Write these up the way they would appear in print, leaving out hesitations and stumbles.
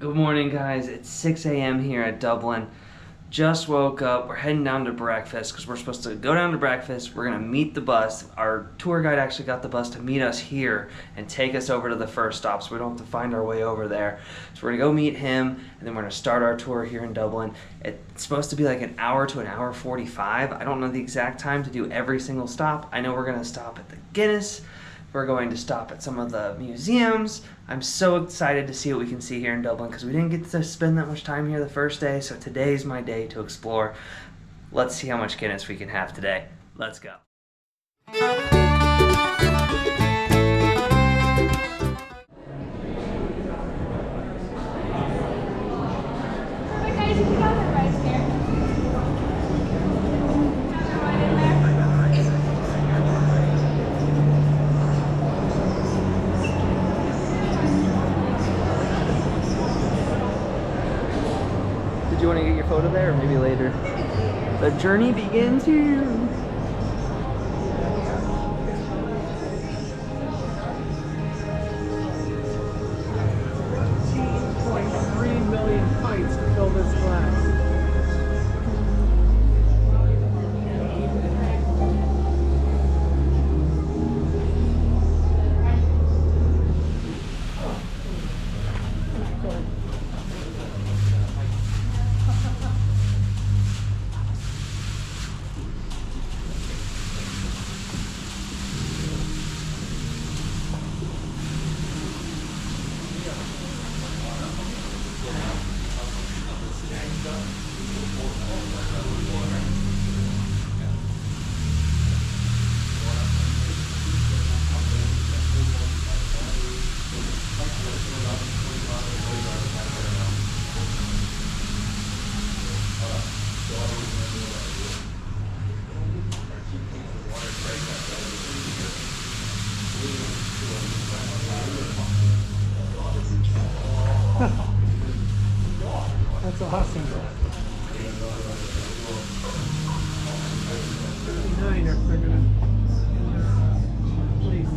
Good morning, guys. It's 6 a.m. here at Dublin. Just woke up. We're heading down to breakfast because we're supposed to go down to breakfast. We're going to meet the bus. Our tour guide actually got the bus to meet us here and take us over to the first stop so we don't have to find our way over there. So we're going to go meet him, and then we're going to start our tour here in Dublin. It's supposed to be like an hour to an hour 45. I don't know the exact time to do every single stop. I know we're going to stop at the Guinness. We're going to stop at some of the museums. I'm so excited to see what we can see here in Dublin because we didn't get to spend that much time here the first day, so today's my day to explore. Let's see how much Guinness we can have today. Let's go. Do you want to get your photo there or maybe later? The journey begins here. .3 million pints to fill this glass. That's awesome. 59 if they're gonna please.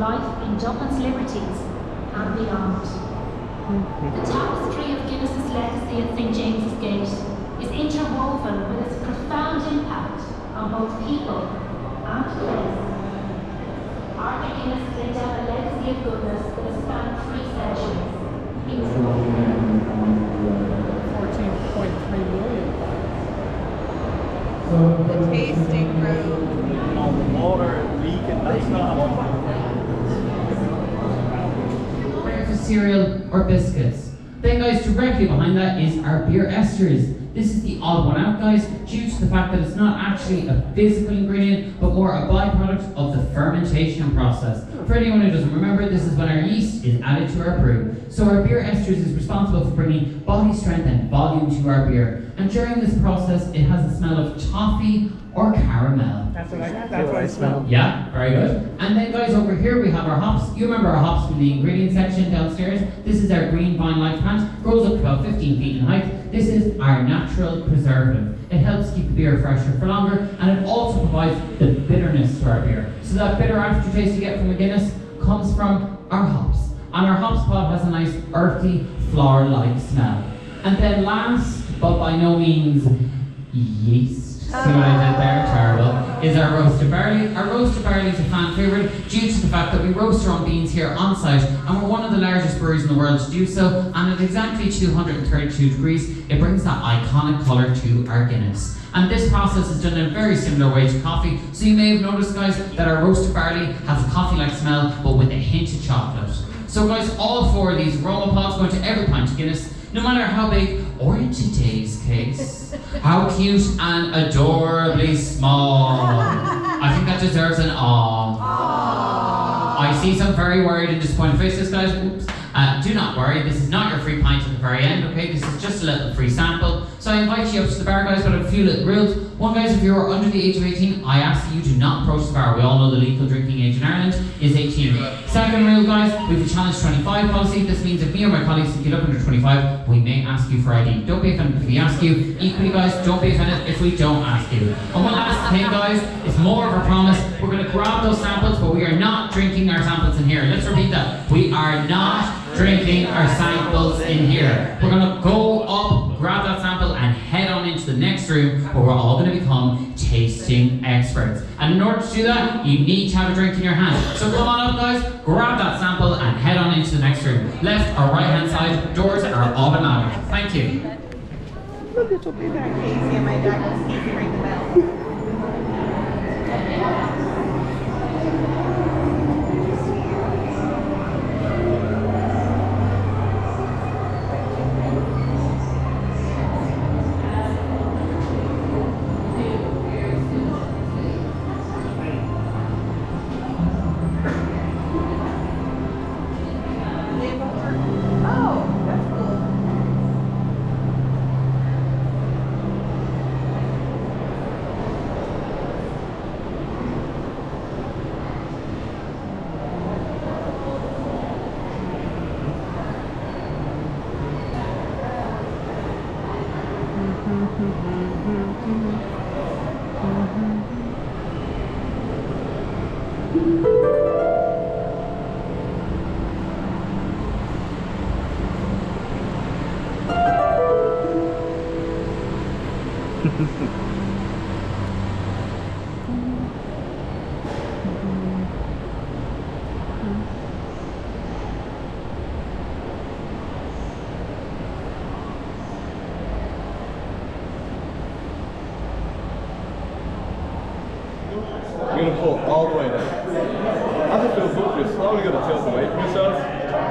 life in Dublin's liberties and beyond. The tapestry of Guinness's legacy at St James's Gate is interwoven with its profound impact on both people and place. Arthur Guinness laid down a legacy of goodness that has spanned 3 centuries. He was 14.3 million. The tasting room. All the water leaking, that's not Breakfast cereal or biscuits. Then guys, directly behind that is our beer esters. This is the odd one out guys, due to the fact that it's not actually a physical ingredient, but more a byproduct of the fermentation process. For anyone who doesn't remember, this is when our yeast is added to our brew. So our beer esters is responsible for bringing body strength and volume to our beer. And during this process, it has the smell of toffee or caramel. That's what I smell. Yeah, very good. And then guys, over here we have our hops. You remember our hops from the ingredient section downstairs? This is our green vine life plant, grows up to about 15 feet in height. This is our natural preservative. It helps keep the beer fresher for longer, and it also provides the bitterness to our beer. So that bitter aftertaste you get from a Guinness comes from our hops. And our hops pod has a nice earthy, flower-like smell. And then last, but by no means yeast, see what I did there? Terrible. Is our roasted barley. Our roasted barley is a fan favourite due to the fact that we roast our own beans here on site, and we're one of the largest breweries in the world to do so, and at exactly 232 degrees, it brings that iconic colour to our Guinness. And this process is done in a very similar way to coffee, so you may have noticed guys that our roasted barley has a coffee-like smell, but with a hint of chocolate. So guys, all 4 of these aroma pods go into every pint of Guinness, no matter how big, or in today's case, how cute and adorably small. I think that deserves an aw. I see some very worried and disappointed faces, guys. Oops. Do not worry, this is not your free pint at the very end, okay? This is just a little free sample. So I invite you up to the bar, guys, but I have a few little rules. One, guys, if you're under the age of 18, I ask that you do not approach the bar. We all know the legal drinking age in Ireland is 18. Second rule, guys, we have a challenge 25 policy. This means if me or my colleagues think you look under 25, we may ask you for ID. Don't be offended if we ask you. Equally, guys, don't be offended if we don't ask you. And one last thing, guys, it's more of a promise. We're going to grab those samples, but we are not drinking our samples in here. Let's repeat that. We are not drinking our samples in here. We're going to go up, grab that sample, and head on into the next room where we're all going to become tasting experts. And in order to do that, you need to have a drink in your hand. So come on up, guys, grab that sample, and head on into the next room. Left or right hand side, doors are automatic. Thank you. Look at your big back easy and my dad was easy ring the bell. You're going to pull all the way down. As it fills up, you're slowly going to tilt away from yourself.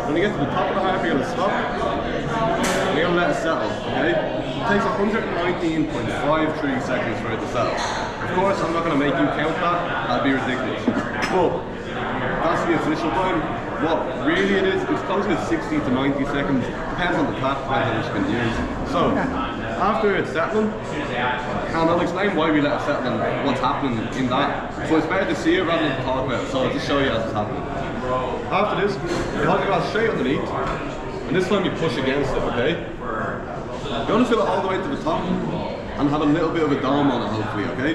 When you get to the top of the harp, you're going to stop. And you're going to let it settle, okay? It takes 119.53 seconds for it to settle. Of course, I'm not going to make you count that. That'd be ridiculous. But that's the official time. What really it is, it's closer to 60 to 90 seconds. Depends on the tap, depends on which been used. So, after it's settling, and I'll explain why we let it settle and what's happening in that. So it's better to see it rather than to talk about it. So I'll just show you as it's happening. After this, you hold your glass straight underneath, and this time you push against it, okay? You want to fill it all the way to the top, and have a little bit of a dome on it, hopefully, okay?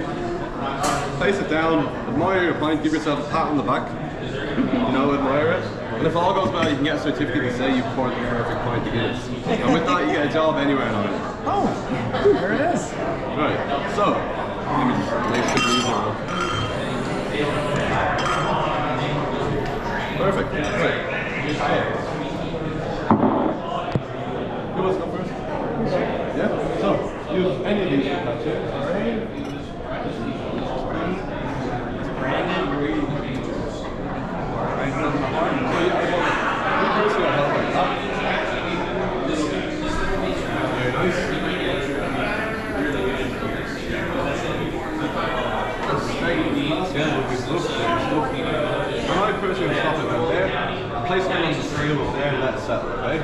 Place it down, admire your pint, give yourself a pat on the back. you know, admire it. And if all goes well, you can get a certificate to say you poured the perfect pint of Guinness. And with that, you get a job anywhere in Ireland. Oh, there it is. Right, so, let me just make sure these are up. Perfect. Right. Who wants to go first? Yeah? So, use any of these to catch it. Place them on the scale up there and let it settle, okay?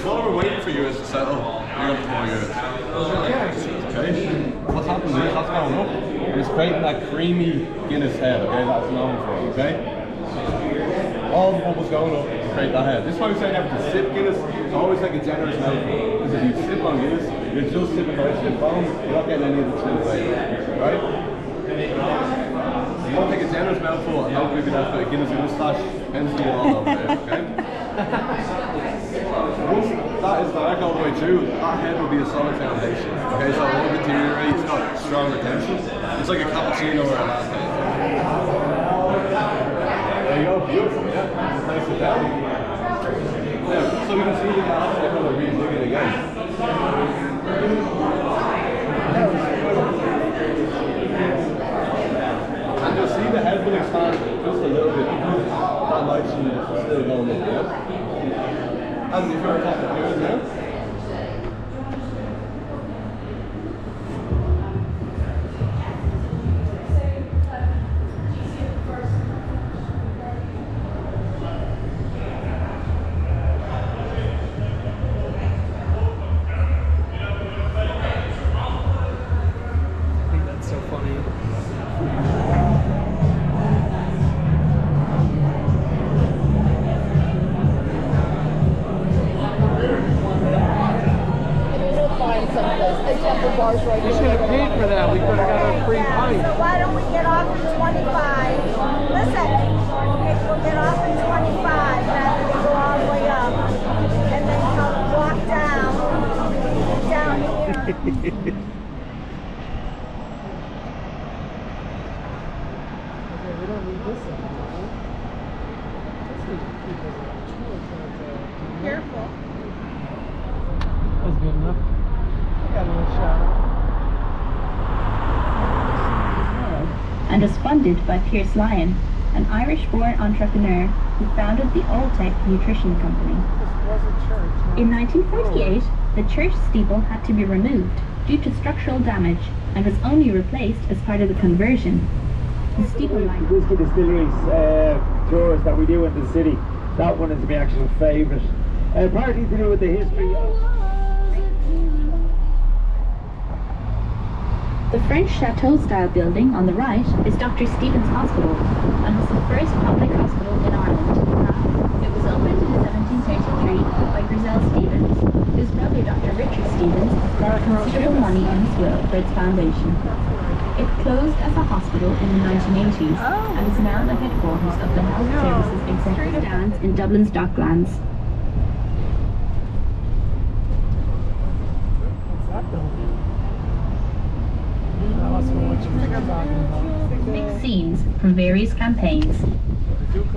While we're waiting for yours to settle, you're going to pour yours. Okay? What's happening is that's going up and it's creating that creamy Guinness head, okay? That's known for, okay? All the bubbles going up to create that head. This is why we say you have to sip Guinness. It's always like a generous mouthful. Because if you sip on Guinness, you're just sipping nice and foam, you're not getting any of the chill flavor, right? You want to take a generous mouthful and hopefully be left with a Guinness moustache and see it all over there, okay? Once that is dark all the way through, that head will be a solid foundation. Okay, so it won't deteriorate, it's got strong retention. It's like a cappuccino or a latte. There you go, beautiful, yeah? Nice and down. Now, so we can see the gas, they're going to re-dig it again. And you'll see the head will expand just a little bit because that light sheen is still going up, yeah? And if you're on top of yours now. I think that's so funny. We should have paid for that. We could have got a free pint. So why don't we get off at 25? Listen, we'll get off at 25 rather than go all the way up. And then come walk down here. Okay, we don't need this anymore, right? This needs to keep us on tour, Careful. That's good enough. I got a little shower. And was funded by Pierce Lyon, an Irish-born entrepreneur who founded the Alltech Nutrition Company. This was a church. Huh? In 1948, the church steeple had to be removed due to structural damage and was only replaced as part of the conversion. The steeple line Whiskey distilleries tours that we do in the city, that one is my actual favourite. Partly to do with the history of... The French chateau-style building on the right is Dr. Stephen's Hospital and was the first public hospital in Ireland. It was opened in 1733 by Grizel Stevens, whose brother Dr. Richard Stevens left considerable money in his will for its foundation. It closed as a hospital in the 1980s and is now the headquarters of the Health Services Executive Stands in Dublin's Docklands. What's that building? That must be what you think I'm talking about. Mixed scenes from various campaigns.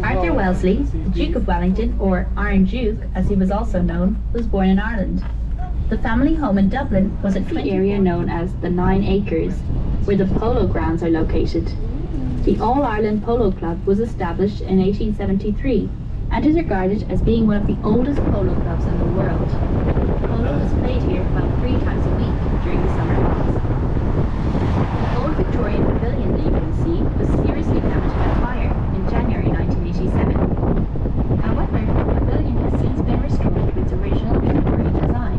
Arthur Wellesley, the Duke of Wellington, or Iron Duke as he was also known, was born in Ireland. The family home in Dublin was at the area known as the 9 Acres, where the polo grounds are located. The All-Ireland Polo Club was established in 1873 and is regarded as being one of the oldest polo clubs in the world. Polo was played here about 3 times a week during the summer months. The old Victorian pavilion that you can see was seriously damaged by fire in January 1987. However, the pavilion has since been restored to its original Victorian design,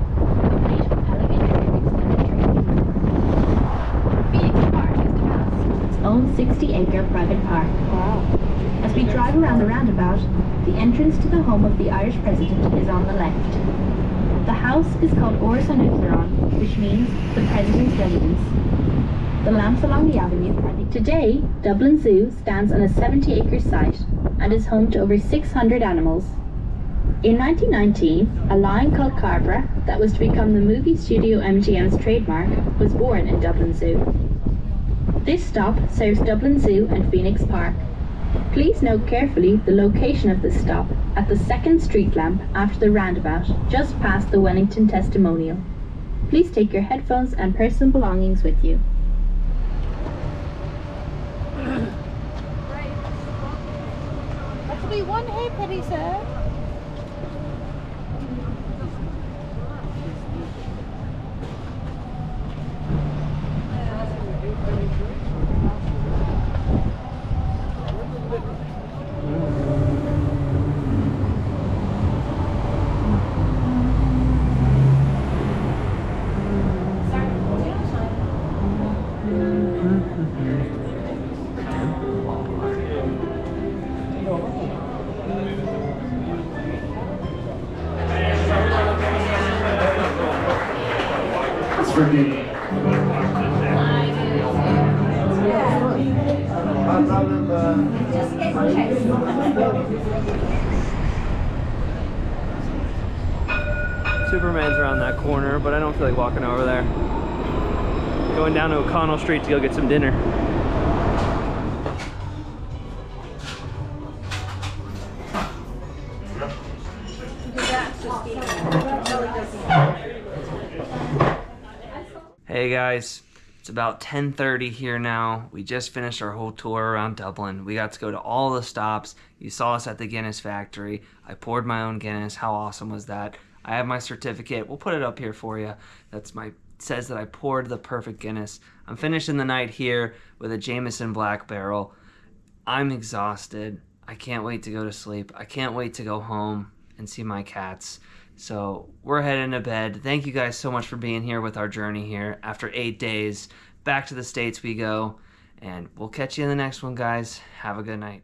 complete with elegant buildings and a drinking river. Phoenix Park is developed with its own 60-acre private park. As we drive around the roundabout, the entrance to the home of the Irish President is on the left. The house is called Ors an Uachtaráin, which means the President's residence. The lamps along the avenue are the... Today, Dublin Zoo stands on a 70-acre site and is home to over 600 animals. In 1919, a lion called Carbra, that was to become the movie studio MGM's trademark, was born in Dublin Zoo. This stop serves Dublin Zoo and Phoenix Park. Please note carefully the location of this stop at the second street lamp after the roundabout, just past the Wellington Testimonial. Please take your headphones and personal belongings with you. That'll be one halfpenny, sir. Superman's around that corner, but I don't feel like walking over there. Going down to O'Connell Street to go get some dinner. Hey guys, it's about 10:30 here now. We just finished our whole tour around Dublin. We got to go to all the stops. You saw us at the Guinness factory. I poured my own Guinness. How awesome was that? I have my certificate. We'll put it up here for you. Says that I poured the perfect Guinness. I'm finishing the night here with a Jameson Black Barrel. I'm exhausted. I can't wait to go to sleep. I can't wait to go home and see my cats. So we're heading to bed. Thank you guys so much for being here with our journey here. After 8 days, back to the States we go. And we'll catch you in the next one, guys. Have a good night.